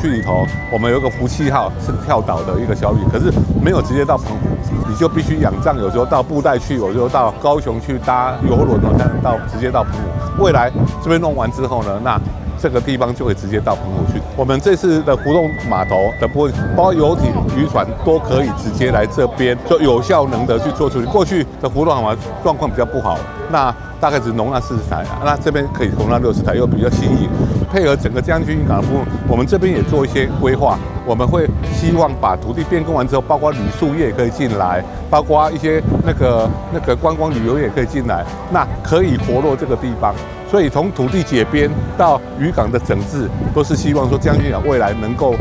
區裡頭，我們有一個福氣號是跳島的一個小旅，可是沒有直接到澎湖，你就必須仰仗，有時候到布袋去，有時候到高雄去搭郵輪才能直接到澎湖。未來這邊弄完之後呢，那這個地方就會直接到澎湖去。我們這次的浮動碼頭的部分，包括遊艇、漁船都可以直接來這邊，就有效能的去做處理。過去的浮動碼頭狀況比較不好，那大概只容納40台，那這邊可以容納60台，又比較新穎。配合整個將軍漁港的部分，我們這邊也做一些規劃。我們會希望把土地變更完之後，包括旅宿業可以進來，包括一些那個觀光旅遊業可以進來，那可以活絡這個地方。所以從土地解編到漁港的整治，都是希望說將軍港未來能夠，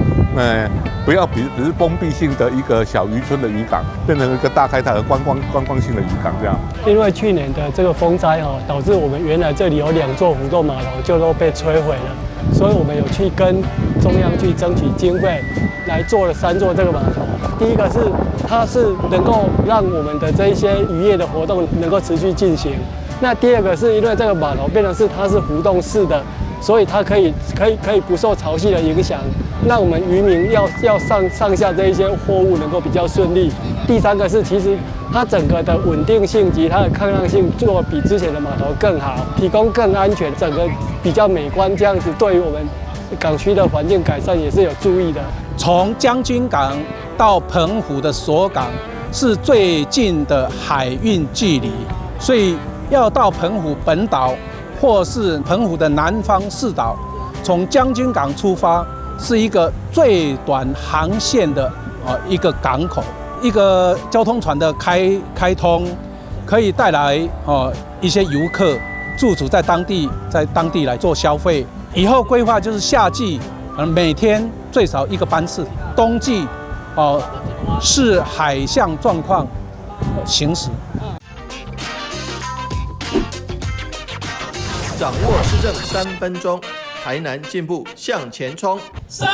不要只是封閉性的一個小漁村的漁港，變成一個大開大合觀光性的漁港這樣。因為去年的這個風災導致我們原來這裡有2座浮動碼頭就都被摧毀了，所以我們有去跟中央去爭取經費，來做了3座這個碼頭。第一個是它是能夠讓我們的這一些漁業的活動能夠持續進行。那第二個是因為這個碼頭變成是它是浮動式的，所以它可以不受潮汐的影響，讓我們漁民要上下這一些貨物能夠比較順利。第三個是其實它整個的穩定性及它的抗浪性做比之前的碼頭更好，提供更安全，整個比較美觀，這樣子對於我們港區的環境改善也是有注意的。從將軍港到澎湖的鎖港是最近的海運距離，所以要到澎湖本島或是澎湖的南方四島，從將軍港出發是一個最短航線的一個港口。一個交通船的開通，可以帶來一些遊客駐足在當地來做消費。以後規劃就是夏季每天最少1個班次，冬季視海象狀況行駛。掌握市政3分鐘，台南進步向前衝。3、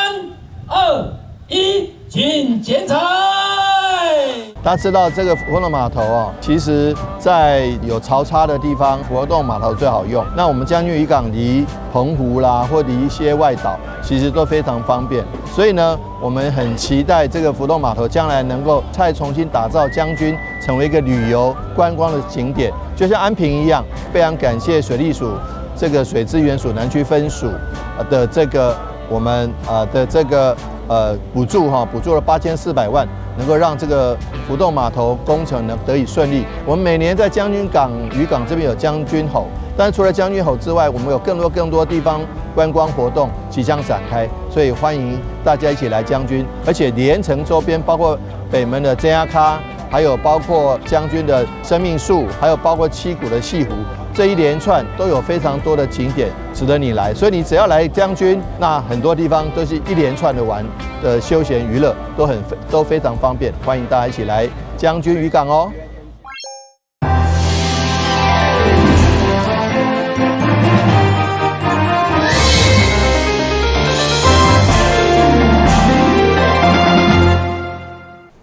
2、1，請剪彩。大家知道這個浮動碼頭其實在有潮差的地方，浮動碼頭最好用。那我們將軍漁港離澎湖啦，或離一些外島，其實都非常方便。所以呢，我們很期待這個浮動碼頭將來能夠再重新打造將軍成為一個旅遊觀光的景點，就像安平一樣。非常感謝水利署這個水資源署南區分署的這個我們的這個補助了8400萬，能夠讓這個浮動碼頭工程呢得以順利。我們每年在將軍港漁港這邊有將軍吼，但是除了將軍吼之外，我們有更多地方觀光活動即將展開，所以歡迎大家一起來將軍，而且連城周邊包括北門的真亞卡，還有包括將軍的生命樹，還有包括七股的西湖，這一連串都有非常多的景點值得你來。所以你只要來將軍，那很多地方都是一連串的玩的休閒娛樂都非常方便，歡迎大家一起來將軍漁港哦。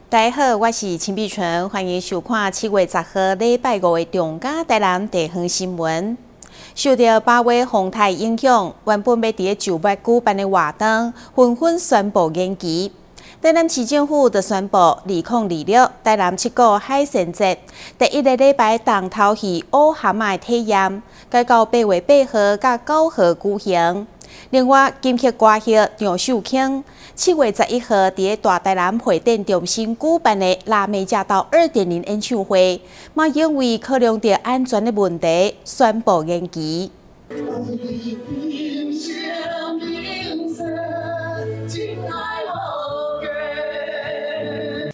大家好，我是陳碧純，歡迎收看7月10號禮拜5的中嘉台南地方新聞。受到8月風颱影響，原本要在9月舉辦的活動紛紛宣布延期。台南市政府就宣布2026台南七股海鮮節第一個禮拜重頭戲烏蛤蟆體驗，改到8月8號到9號舉行。另外，金曲歌姬楊秀卿7月11號在大台南會展中心舉辦的辣妹駕到2.0演唱會，嘛因為考量到安全的問題，宣布延期。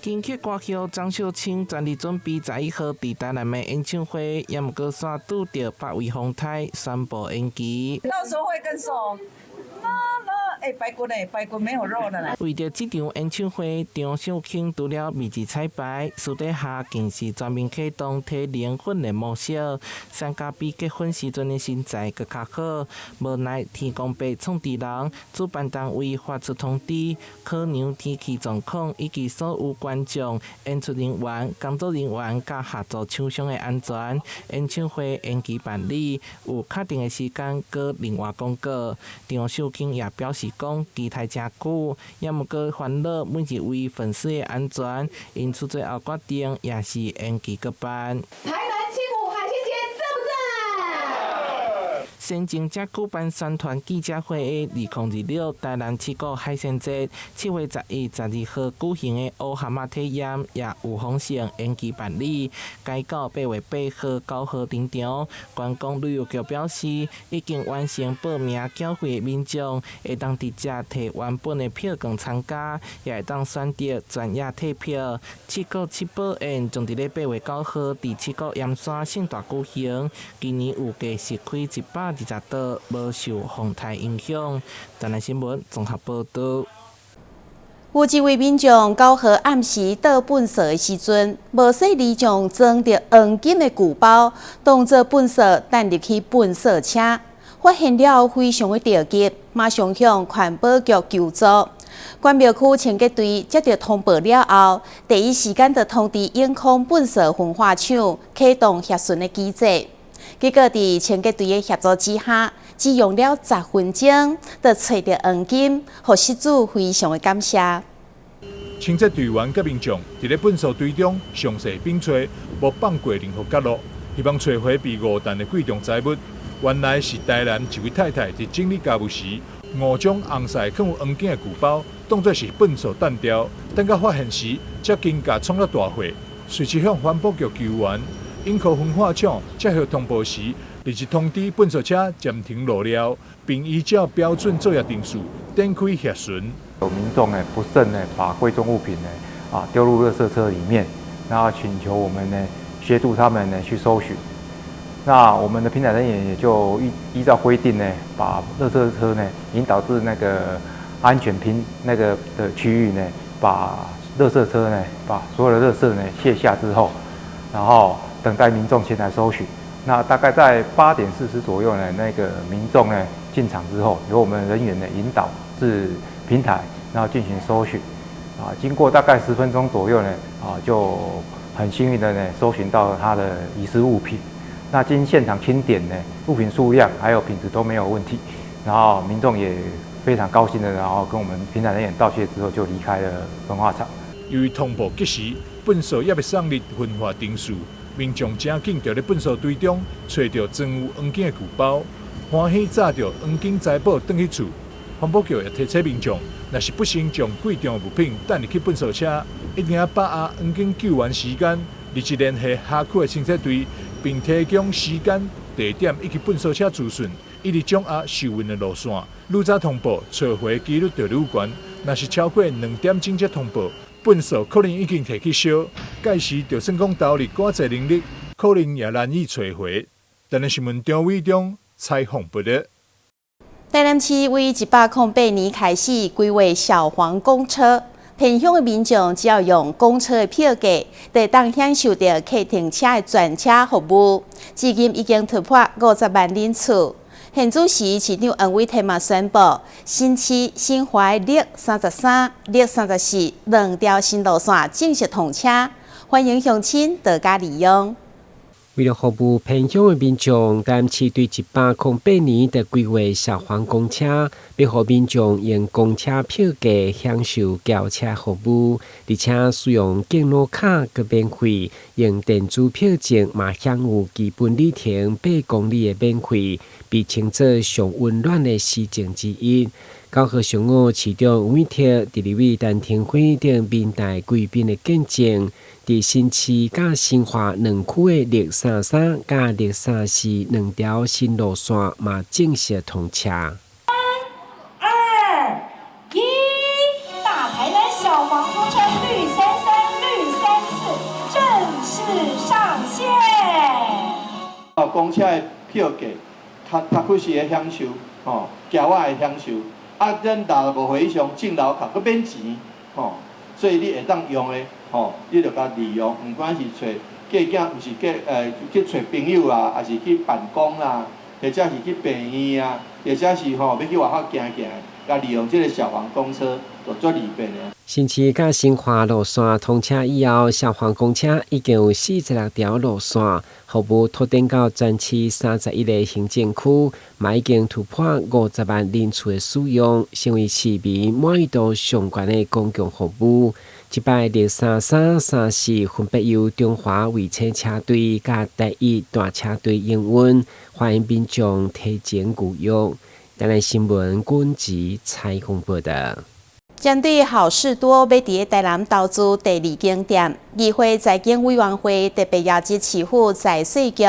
金曲歌姬張秀卿全力準備11號在台南的演唱會，也毋過煞拄到8月風颱，宣布延期。到時候會跟手。排骨呢？排骨沒有肉的啦。為着這場演唱會，張秀卿除了秘製彩排，私底下更是專門啟動體能訓練模式，相較比結婚時陣的身材更較好。無奈天公伯創治人，主辦單位發出通知，考量天氣狀況以及所有觀眾、演出人員、工作人員甲合作廠商的安全，演唱會延期辦理，有確定的時間，閣另外公告。張秀卿也表示講期待真久，也毋過煩惱每一位粉絲的安全，因此最後決定也是延期舉辦。台南七股海鮮節讚不讚？先前才舉辦宣傳記者會的2026台南七股海鮮節，7月11、12號舉行的烏蛤蟆體驗也有風險延期辦理，改到8月8號、9號登場。觀光旅遊局表示，已經完成報名繳費的民眾，會當直接摕原本的票券參加，也會當選擇專業退票。七股七寶宴將佇咧8月9號佇七股鹽山盛大舉行，今年有加實開120道，無受風台影響。台南新聞綜合報道。有一位民眾9號暗時倒糞掃的時陣，無細里將裝着黃金的具包當作糞掃，帶入去糞掃車，發現了非常的着急，馬上向環保局求助。關廟區清潔隊接到通報了後，第一時間就通知永康糞掃分化廠啟動協巡的機制。結果在清潔隊的協助之下，只用了10分鐘，就找到黃金，讓失主非常的感謝。清潔隊員甲民眾佇咧糞掃堆中詳細品揣，無放過任何角落，希望找回被誤彈的貴重財物。原來是台南一位太太佇整理家務時，誤將紅色藏有黃金的具包當作是糞掃彈掉，等到發現時，才驚訝闖了大禍，隨即向環保局求援。永康分化廠接獲通報時，立即通知糞掃車暫停路料，並依照標準作業定數展開協巡。有民眾不慎把貴重物品丟入垃圾車裡面，然後請求我們協助他們去搜尋。那我們的平台人員也就依照規定把垃圾車引導至那個安全那個的區域把垃圾車把所有的垃圾卸下之後，然後等待民眾前來搜尋。那大概在8點40左右那個民眾進場之後，由我們人員引導至平台，然後進行搜尋。經過大概10分鐘左右就很幸運的搜尋到他的遺失物品。那經現場清點物品數量還有品質都沒有問題。然後民眾也非常高興的，然後跟我們平台人員道謝之後就離開了分化廠。由於通報及時，糞掃也未送入分化定數。民眾正緊在咧糞掃堆中找到裝有黃金的具包，歡喜揸到黃金財寶返去厝。環保局也提醒民眾，若是不慎將貴重物品帶入去糞掃車，一定要把握黃金救援時間，立即聯繫轄區的清潔隊，並提供時間、地點以及糞掃車資訊，以及掌握受運的路線。愈早通報，找回幾率就愈懸。若是超過2點鐘才通報，糞掃可能已經提去燒，屆時就算講投入偌濟人力，可能也難以找回。台南新聞張偉忠採訪報道。台南市為108年開始規劃小黃公車，偏鄉的民眾只要用公車的票價，就當享受到客停車的專車服務。至今已經突破50萬人次。現主時市長黃偉天嘛宣布，新市新懷6、33、6、34 2條新路線正式通車，歡迎鄉親到家利用。為了服務偏鄉的民眾，台南市對108年的規劃小黃公車，要讓民眾用公車票價享受轎車服務，而且使用敬老卡個免費，用電子票證嘛享有基本里程8公里的免費，被稱作上溫暖的市政之一。9號上午，市長黃偉哲佇立委陳廷輝等民代貴賓的見證，佇新市甲新華兩區的6、33甲6、34 2條新路線嘛正式通車。3、2、1，大台南小黃公車綠33、綠34正式上線。公車的票價，踏實的享受，轎仔的享受。咱大無回上敬老卡，佮免錢，所以你會當用的，你就甲利用，不管是找嫁囝，毋是去找朋友啊，還是去辦公啦，或者是去病院啊，或者是要去外口行行，甲利用這個小黃公車，就足利便的。新市甲新華路線通車以後，消防公車已經有46條路線，服務拓展到全市31個行政區，嘛已經突破50萬人次的使用，成為市民滿意度上懸的公共服務。這擺633、34分別由中華衛星車隊甲第一大車隊營運，歡迎民眾提前預約。台南新聞軍籍採訪報道。針對好市多要佇台南投資第2景點，議會財經委員會特別邀集市府財稅局、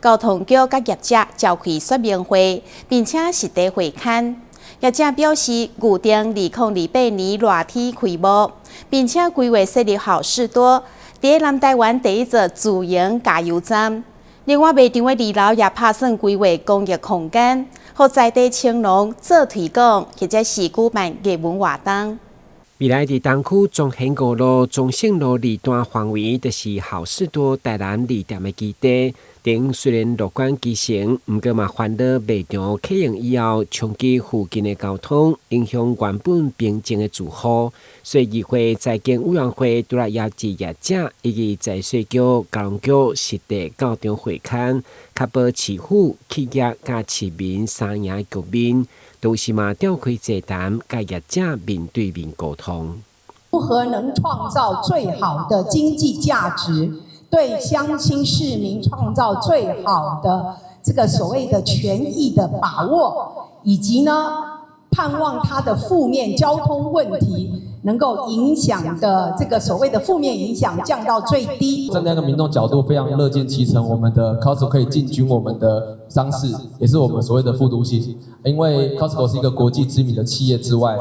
交通局甲業者召開說明會，並且實地會勘。業者表示，預定2028年熱天開幕，並且規劃設立好市多，佇南台灣第一座自營加油站。另外，賣場的2樓也打算規劃公益空間，予在地青農做推廣，或者是舉辦藝文活動。未來佇東區中興5路、中勝路2段範圍，就是好市多台南2店的基地。頂雖然樂觀其成，毋過嘛煩惱賣場啟用以後，衝擊附近的交通，影響原本平靜的住戶。所以議會財經委員會拄來邀集業者以及財稅局、交通局實地到場會勘，確保市府、企業甲市民三贏局面。都是嘛召開座談，甲業者面對面溝通。如何能創造最好的經濟價值，對鄉親市民創造最好的這個所謂的權益的把握，以及呢，盼望它的負面交通問題能夠影響的這個所謂的負面影響降到最低。站在那個民眾角度，非常樂見其成。我們的 Costco 可以進軍我們的商市，也是我們所謂的副都心。因為 Costco 是一個國際知名的企業之外，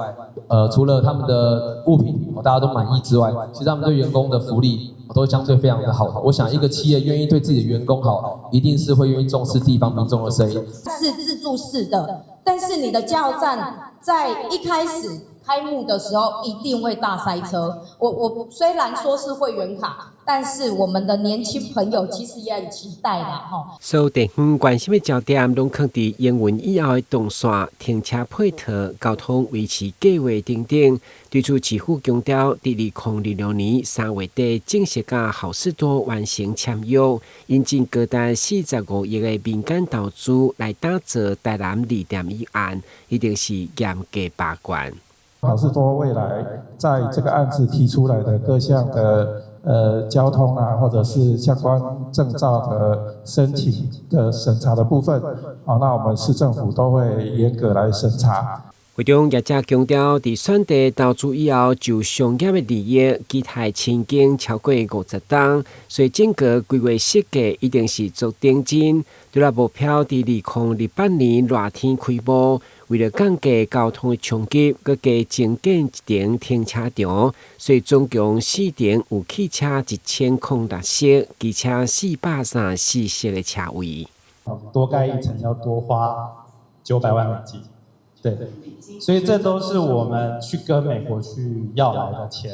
除了他們的物品大家都滿意之外，其實他們對員工的福利都相對非常的好。我想一個企業願意對自己的員工好，一定是會願意重視地方民眾的聲音。是自助式的，但是你的加油站在一開始開幕的時候一定會大塞車。我雖然說是會員卡，但是我們的年輕朋友其實也很期待啦吼。所有地方關心的焦點攏放佇營運以後的動線、停車配套、交通維持計劃等等。對此，市府強調，佇2026年3月底正式甲好市多完成簽約，引進高達45億的民間投資來打造台南2店一案，一定是嚴格把關。好市多未來在這個案子提出來的各項的交通啊，或者是相關證照的申請的審查的部分，那我們市政府都會嚴格來審查。會中業者強調，佇選地投資以後，就商業的利益，期待前景超過50檔，所以整個規劃設計一定是足認真。除了目標佇2028年熱天開幕，為了降低交通的衝擊，佮加增建一停停車場，所以總共4停有汽車1006席，機車434席的車位。多蓋一層要多花900萬美金。對，所以這都是我們去跟美國去要來的錢，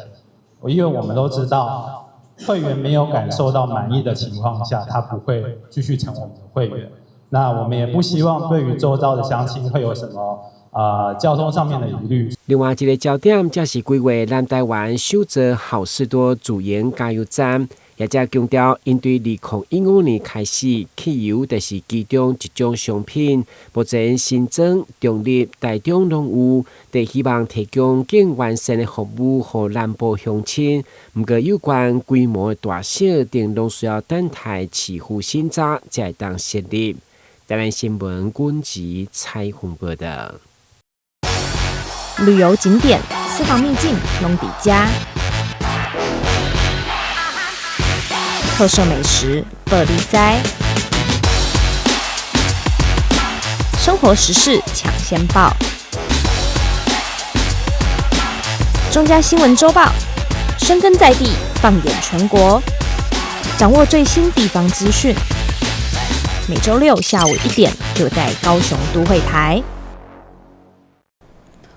因為我們都知道，會員沒有感受到滿意的情況下，他不會繼續成為我們的會員。那我們也不希望對於周遭的鄉親會有什麼交通上面的疑慮。另外一個焦點，就是規劃南台灣首座好市多自營加油站。業者強調，因對2015年開始，汽油就是其中一種商品。目前新莊、中壢、台中攏有，都希望提供更完善的服務給南部鄉親。不過有關規模的大小，定攏需要等待市府審查才會當設立。台灣新聞軍籍採訪報道。旅遊景點、私房秘境攏底家。特色美食百里栽，生活時事搶先報，中嘉新聞週報，深耕在地，放眼全國，掌握最新地方資訊。每週6下午1點，就在高雄都會台。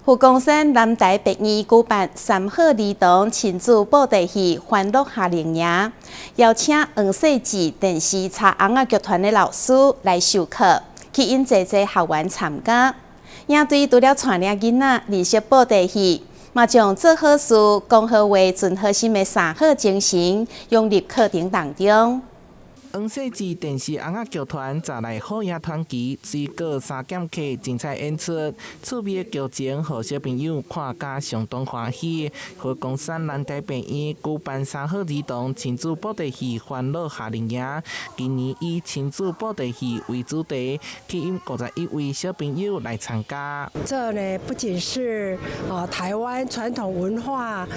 福岡縣南台北醫舉辦3好兒童親子布袋戲《歡樂夏令營》，邀請黃世志電視茶甕仔劇團的老師來授課，吸引儕儕學員參加。營隊除了帶領囡仔認識布袋戲，嘛將做好事、講好話、存好心的三好精神用入課程當中。黃世志電視紅仔劇團再來好野團旗，水果三劍客精彩演出，趣味的劇情，讓小朋友看甲相當歡喜。花公山南台病院舉辦三好兒童親子布袋戲歡樂夏令營，今年以親子布袋戲為主題，吸引51位小朋友來參加。這呢不僅是台灣傳統文化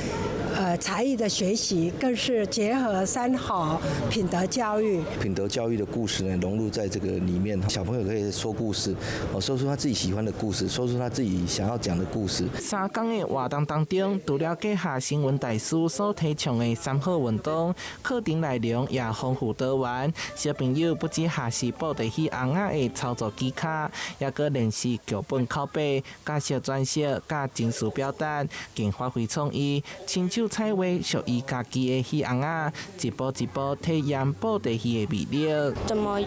才藝的學習，更是結合三好品德教育。品德教育的故事呢，融入在這個裡面，小朋友可以說故事，說出他自己喜歡的故事，說出他自己想要講的故事。3天的活動當中，除了結合新聞大師所提倡的三好運動，課程內容也豐富多元。小朋友不止學習布袋戲紅仔的操作技巧，也閣練習劇本口碑、假設轉寫、甲情緒表達，更發揮創意，親手彩畫屬於家己的戲紅仔，一步一步體驗布袋戲的魅力。怎麼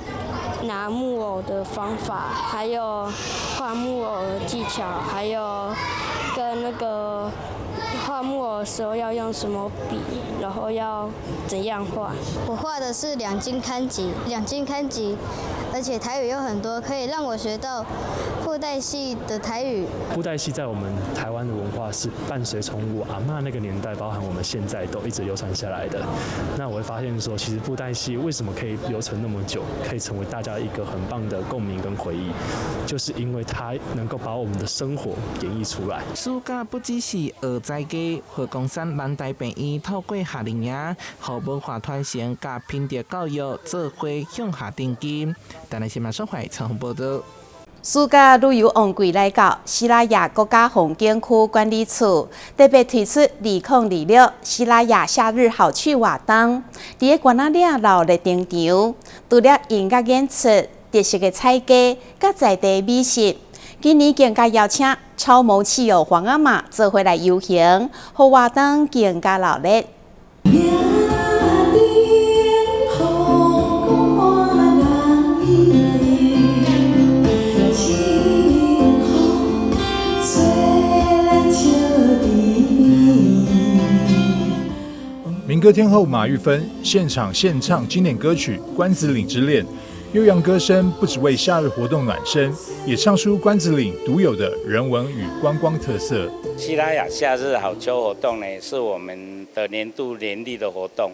拿木偶的方法，還有畫木偶的技巧，還有跟那個畫木偶的時候要用什麼筆，然後要怎樣畫。我畫的是兩津勘吉，而且台語有很多，可以讓我學到布袋戲的台語。布袋戲在我們台灣的文化是伴隨從我阿嬤那個年代，包含我們現在都一直流傳下來的。那我會發現說，其實布袋戲為什麼可以留存那麼久，可以成為大家一個很棒的共鳴跟回憶，就是因為它能夠把我們的生活演繹出來。暑假不只是學在家，花公山南台病院透過夏令營，和文化傳承甲品德教育做伙向下定金。台南新聞收回陳鴻報道。暑假旅遊旺季來到，西拉雅國家風景區管理處特別推出2026西拉雅夏日好趣活動，在關仔嶺老熱停場，除了音樂演出、特色的菜價、甲在地美食，今年更加邀請草蜢企鵝黃阿媽做伙來遊行，互活動更加熱烈。民歌天后馬玉芬現場獻唱經典歌曲《關子嶺之戀》，悠揚歌聲不只為夏日活動暖身，也唱出關子嶺獨有的人文與觀光特色。西拉雅夏日好秋活動呢，是我們的年度年曆的活動。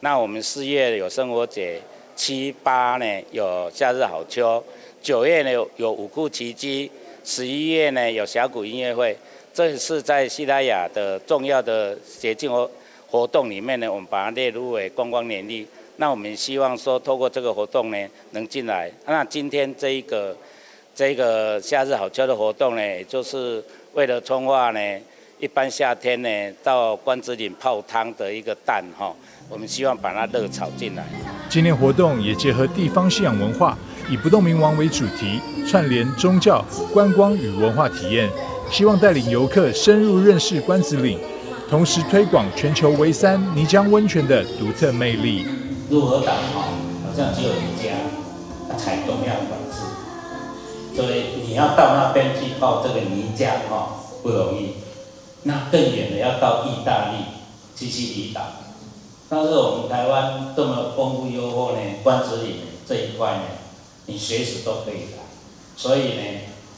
那我們4月有生活節，7、8呢有夏日好秋，9月呢有五庫奇蹟，11月呢有峽谷音樂會。這是在西拉雅的重要的節慶活動裡面呢，我們把它列入為觀光年曆。那我們希望說，透過這個活動呢，能進來。那今天這個夏日好秋的活動呢，也就是為了重劃呢，一般夏天呢到關子嶺泡湯的一個蛋哈，我們希望把它熱炒進來。今年活動也結合地方信仰文化，以不動明王為主題，串聯宗教、觀光與文化體驗，希望帶領遊客深入認識關子嶺。同時推廣全球唯3泥漿溫泉的獨特魅力。如何打好像只有一家採中央管制，所以你要到那邊去泡這個泥漿不容易。那更遠的要到意大利西西里島，但是我們台灣這麼豐富優渥呢，關子嶺這一塊呢，你隨時都可以來，所以呢，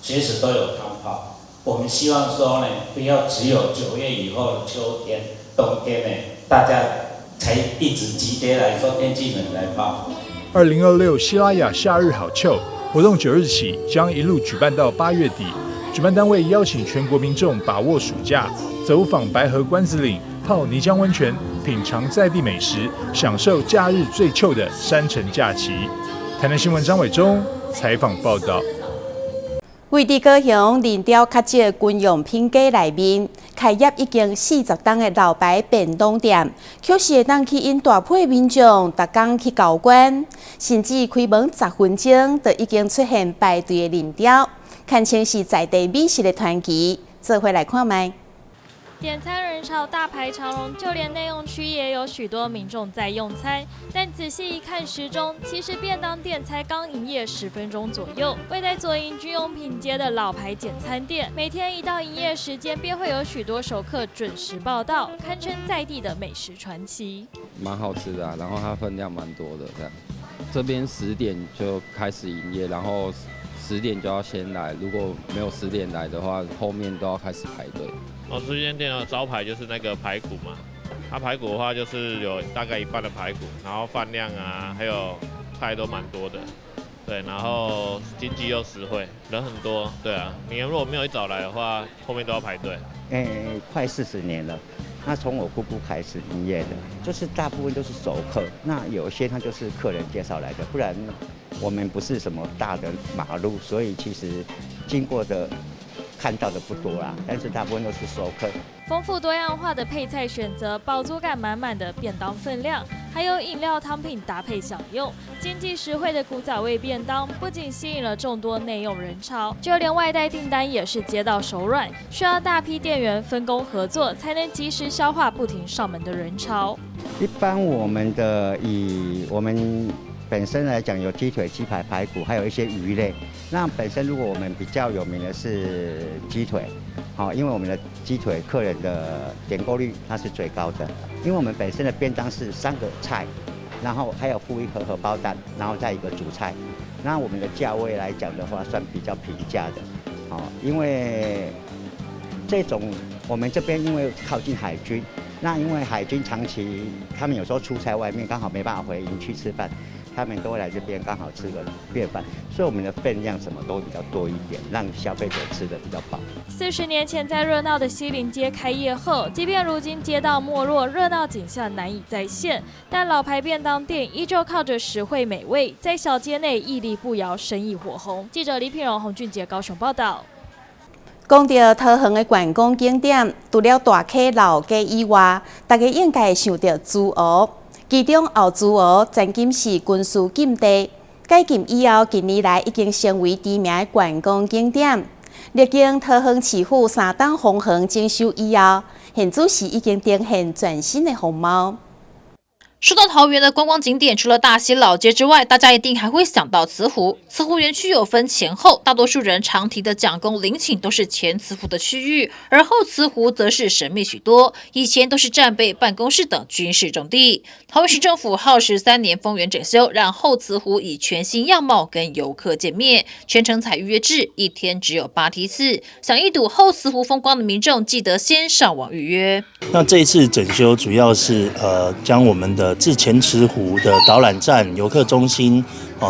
隨時都有湯泡。我們希望說呢，不要只有9月以後的秋天、冬天呢，大家才一直集結來說天氣冷來泡。2026西拉雅夏日好秋活動9日起將一路舉辦到8月底，舉辦單位邀請全國民眾把握暑假，走訪白河關子嶺，泡泥漿溫泉，品嘗在地美食，享受假日最秋的山城假期。台南新聞張偉忠採訪報道。位於高雄林調較少軍用品街內面，開業已經40檔的老牌便當店，卻是會當吸引大批民眾逐天去交關，甚至開門10分鐘就已經出現排隊的林調，堪稱是在地美食的傳奇。做伙來看賣。點餐人潮大排長龍，就連內用區也有許多民眾在用餐。但仔細一看時鐘，其實便當店才剛營業10分鐘左右。位在左營軍用品街的老牌簡餐店，每天一到營業時間，便會有許多熟客準時報到，堪稱在地的美食傳奇。蠻好吃的然後它分量蠻多的這樣。這邊10點就開始營業，然後10點就要先來，如果沒有10點來的話，後面都要開始排隊。這間店的招牌就是那個排骨嘛，它排骨的話就是有大概1半的排骨，然後飯量啊，還有菜都蠻多的，對，然後經濟又實惠，人很多，对啊，你如果沒有一早來的話，後面都要排隊。快40年了。那從我姑姑開始營業的，就是大部分都是熟客，那有一些他就是客人介紹來的，不然我們不是什麼大的馬路，所以其實經過的看到的不多啦，但是大部分都是熟客。豐富多樣化的配菜選擇，飽足感滿滿的便當分量，還有飲料湯品搭配享用，經濟實惠的古早味便當不僅吸引了眾多內用人潮，就連外帶訂單也是接到手軟，需要大批店員分工合作，才能及時消化不停上門的人潮。一般以我們本身來講，有雞腿、雞排、排骨，還有一些魚類。那本身如果我們比較有名的是雞腿，因為我們的雞腿客人的點購率它是最高的，因为我們本身的便當是3個菜，然後還有附1盒荷包蛋，然後再一個主菜。那我們的價位來講的話，算比較平價的，因為這種我們這邊因為靠近海軍，那因為海軍長期他們有時候出差外面，剛好沒辦法回營區吃飯。他們都會來這邊剛好吃個便飯，所以我們的分量什麼都比較多一點，讓消費者吃得比較飽。40年前在熱鬧的西林街開業後，即便如今街道沒落，熱鬧景象難以再現，但老牌便當店依舊靠着實惠美味，在小街內屹立不搖，生意火紅。記者李品榮、洪俊傑高雄報道。講到桃園的觀光景點，除了大溪老街以外，大家應該想到豬鵝。其中後豬鵝曾經是軍事禁地，改禁以後，近年來已經成為知名的觀光景點。歷經桃園市府3檔紅橫徵收以後，現主時已經呈現全新的風貌。說到桃園的觀光景點，除了大溪老街之外，大家一定還會想到慈湖。慈湖園區有分前後，大多數人常提的蔣公陵寢都是前慈湖的區域，而後慈湖則是神秘許多，以前都是戰備、辦公室等軍事重地。桃園市政府耗時3年豐原整修，讓後慈湖以全新樣貌跟遊客見面，全程採預約制，一天只有8梯次。想一睹後慈湖風光的民眾，記得先上網預約。那這一次整修主要是將我們的至前慈湖的導覽站、遊客中心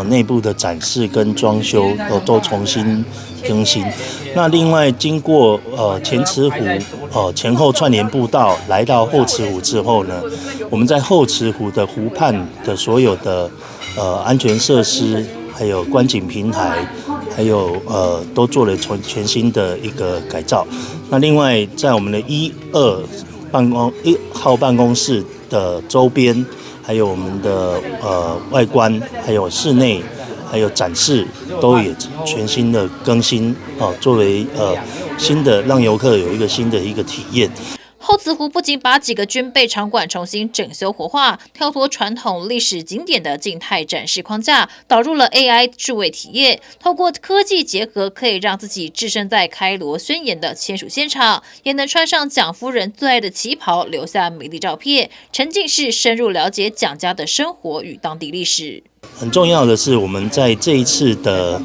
內部的展示跟裝修都重新更新。那另外經過前慈湖前後串聯步道來到後慈湖之後呢，我們在後慈湖的湖畔的所有的安全設施，還有觀景平台，還有都做了全新的一個改造。那另外在我們的1、2號辦公室的周邊，還有我們的外觀，還有室內，還有展示，都也全新的更新作為新的，讓遊客有一個新的一個體驗。後慈湖不僅把幾個軍備場館重新整修活化，跳脫傳統歷史景點的靜態展示框架，導入了 AI 數位體驗，透過科技結合，可以讓自己置身在開羅宣言的簽署現場，也能穿上蔣夫人最愛的旗袍，留下美麗照片，沉浸式深入了解蔣家的生活與當地歷史。很重要的是，我們在這一次的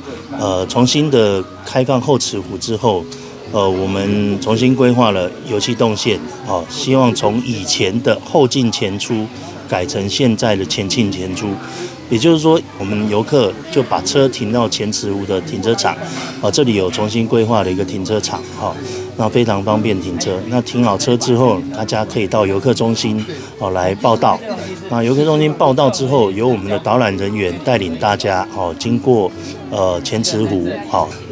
重新的開放後慈湖之後。我們重新規劃了遊憩動線，希望從以前的後進前出改成現在的前進前出，也就是說，我們遊客就把車停到前慈湖的停車場，這裡有重新規劃的一個停車場，那非常方便停車。那停好車之後，大家可以到遊客中心來報到。那遊客中心報到之後，由我們的導覽人員帶領大家經過前慈湖，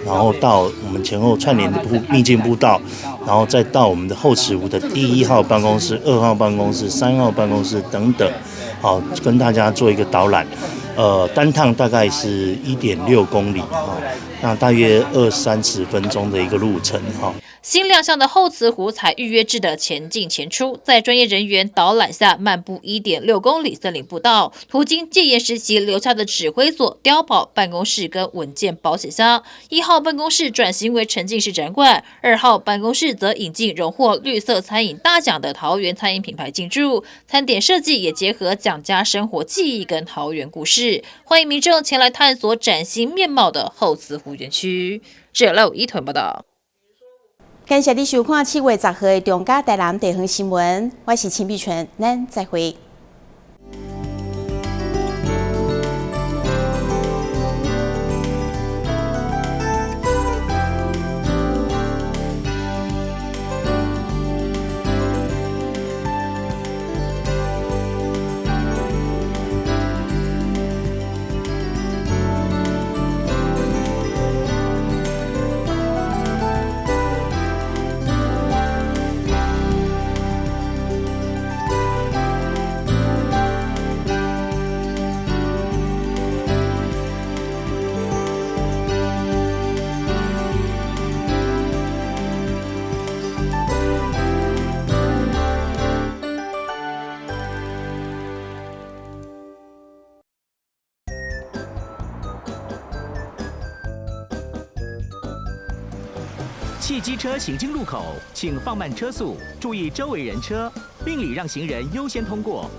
然後到我們前後串聯的秘境步道，然後再到我們的後慈湖的第1號辦公室、2號辦公室、3號辦公室等等，跟大家做一個導覽。單趟大概是1.6公里，那大約20-30分鐘的一個路程哈。新亮相的後慈湖採預約制的前進前出，在專業人員導覽下漫步1.6公里森林步道，途經戒嚴時期留下的指揮所、碉堡、辦公室跟文件保險箱。1號辦公室轉型為沉浸式展館，2號辦公室則引進榮獲綠色餐飲大獎的桃園餐飲品牌進駐，餐點設計也結合蔣家生活記憶跟桃園故事，歡迎民眾前來探索嶄新面貌的後慈湖園區。6一屯報道。感謝你收看7月10號的中嘉台南地方新聞，我是陳碧泉，咱再會。汽機車行經路口，請放慢車速，注意周圍人車，並禮讓行人優先通過，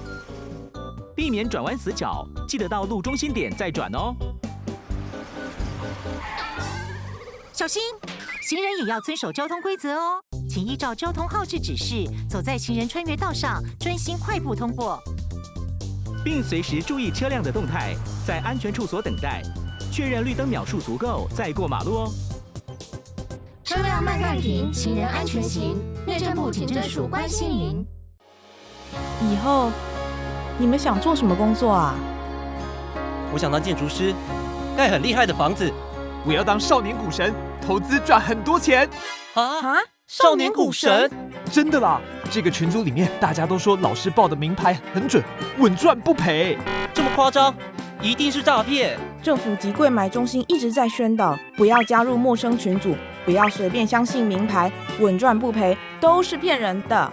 避免轉彎死角。記得到路中心點再轉哦。小心，行人也要遵守交通規則哦，請依照交通號誌指示，走在行人穿越道上，專心快步通過，並隨時注意車輛的動態，在安全處所等待，確認綠燈秒數足夠再過馬路哦。車輛慢暫停，行人安全行。內政部警政署關心您。以後你們想做什麼工作啊？我想當建築師，蓋很厲害的房子。我要當少年股神，投資賺很多錢。啊！少年股神？真的啦！這個群組裡面大家都說老師報的名牌很準，穩賺不賠。這麼誇張？一定是詐騙！政府及櫃買中心一直在宣導，不要加入陌生群組，不要隨便相信名牌，穩賺不賠都是騙人的。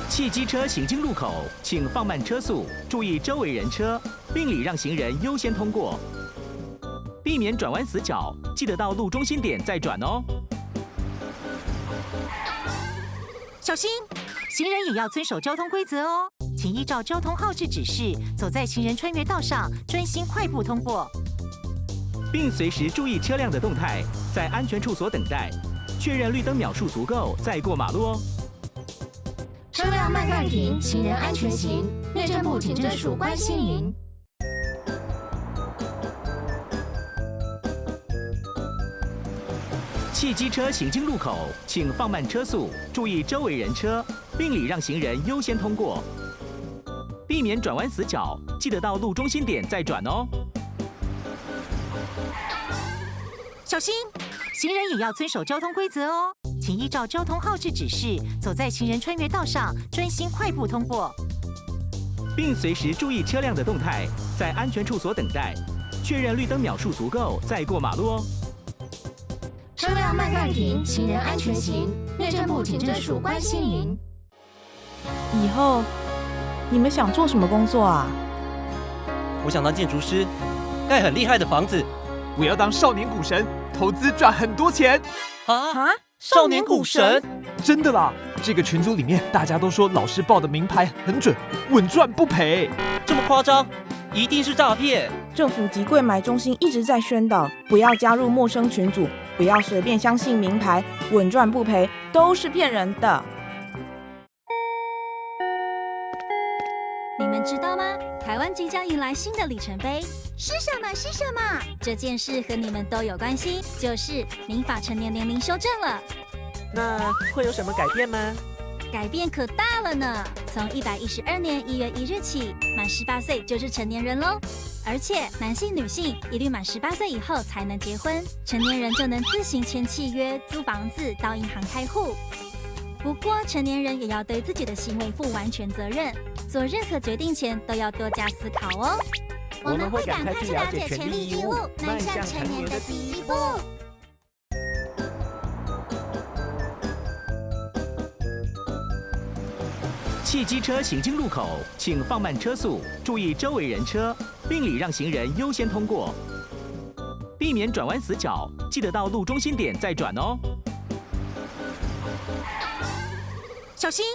汽機車行經路口，請放慢車速，注意周圍人車，並禮讓行人優先通過，避免轉彎死角。記得到路中心點再轉哦。小心，行人也要遵守交通規則哦，請依照交通號誌指示，走在行人穿越道上，專心快步通過，並隨時注意車輛的動態，在安全處所等待，確認綠燈秒數足夠再過馬路哦。車輛慢暫停，行人安全行。內政部警政署關心您。汽機車行經路口，請放慢車速，注意周圍人車，並禮讓行人優先通過，避免轉彎死角。記得到路中心點再轉哦。小心，行人也要遵守交通規則哦，請依照交通號誌指示，走在行人穿越道上，專心快步通過，並隨時注意車輛的動態，在安全處所等待，確認綠燈秒數足夠再過馬路哦。車輛慢暫停，行人安全行。內政部警政署關心您。以後你們想做什麼工作啊？我想當建築師，蓋很厲害的房子。我要當少年股神，投資賺很多錢。啊！少年股神？真的啦！這個群組裡面大家都說老師報的名牌很準，穩賺不賠。這麼誇張？一定是詐騙！政府及櫃買中心一直在宣導，不要加入陌生群組，不要隨便相信名牌，穩賺不賠都是騙人的。你們知道嗎？台灣即將迎來新的里程碑，是什麼？是什麼？這件事和你們都有關係，就是民法成年年齡修正了。那會有什麼改變嗎？改變可大了呢！從112年1月1日起，滿18歲就是成年人嘍。而且男性、女性一律滿18歲以後才能結婚，成年人就能自行簽契約、租房子、到銀行開戶。不過，成年人也要對自己的行為負完全責任。做任何決定前都要多加思考哦。我們會趕快去了解權利義務，邁向成年的第一步。汽機車行經路口，請放慢車速，注意周圍人車，並禮讓行人優先通過，避免轉彎死角，記得到路中心點再轉哦。小心，